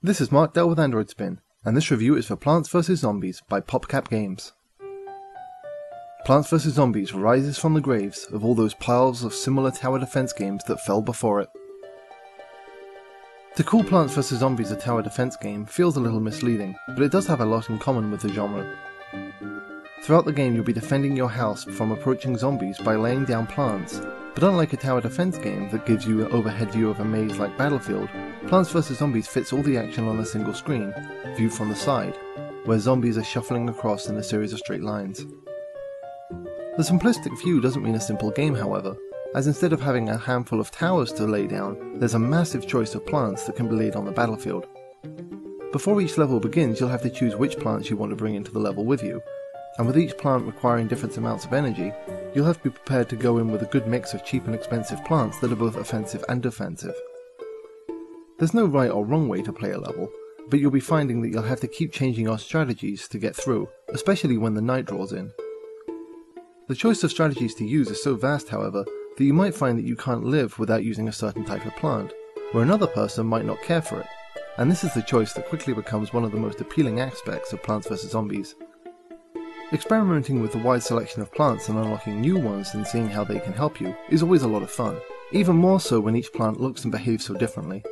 This is Mark Dell with Android Spin, and this review is for Plants vs Zombies by PopCap Games. Plants vs Zombies rises from the graves of all those piles of similar tower defense games that fell before it. To call Plants vs Zombies a tower defense game feels a little misleading, but it does have a lot in common with the genre. Throughout the game you'll be defending your house from approaching zombies by laying down plants, but unlike a tower defense game that gives you an overhead view of a maze like Battlefield, Plants vs Zombies fits all the action on a single screen, viewed from the side, where zombies are shuffling across in a series of straight lines. The simplistic view doesn't mean a simple game, however, as instead of having a handful of towers to lay down, there's a massive choice of plants that can be laid on the battlefield. Before each level begins, you'll have to choose which plants you want to bring into the level with you, and with each plant requiring different amounts of energy, you'll have to be prepared to go in with a good mix of cheap and expensive plants that are both offensive and defensive. There's no right or wrong way to play a level, but you'll be finding that you'll have to keep changing your strategies to get through, especially when the night draws in. The choice of strategies to use is so vast, however, that you might find that you can't live without using a certain type of plant, where another person might not care for it, and this is the choice that quickly becomes one of the most appealing aspects of Plants vs Zombies. Experimenting with the wide selection of plants and unlocking new ones and seeing how they can help you is always a lot of fun, even more so when each plant looks and behaves so differently.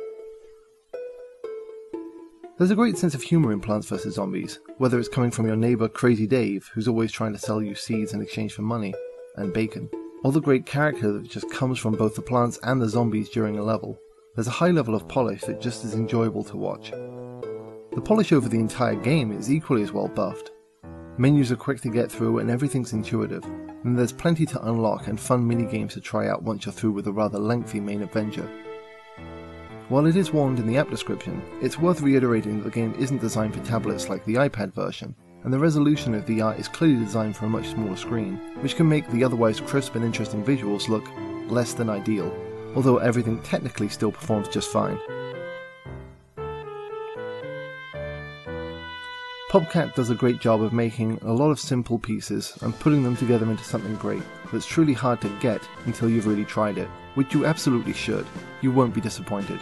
There's a great sense of humour in Plants vs Zombies, whether it's coming from your neighbour Crazy Dave, who's always trying to sell you seeds in exchange for money and bacon, or the great character that just comes from both the plants and the zombies during a level. There's a high level of polish that just is enjoyable to watch. The polish over the entire game is equally as well buffed. Menus are quick to get through and everything's intuitive, and there's plenty to unlock and fun mini-games to try out once you're through with a rather lengthy main adventure. While it is warned in the app description, it's worth reiterating that the game isn't designed for tablets like the iPad version, and the resolution of the art is clearly designed for a much smaller screen, which can make the otherwise crisp and interesting visuals look less than ideal, although everything technically still performs just fine. PopCap does a great job of making a lot of simple pieces and putting them together into something great that's truly hard to get until you've really tried it, which you absolutely should. You won't be disappointed.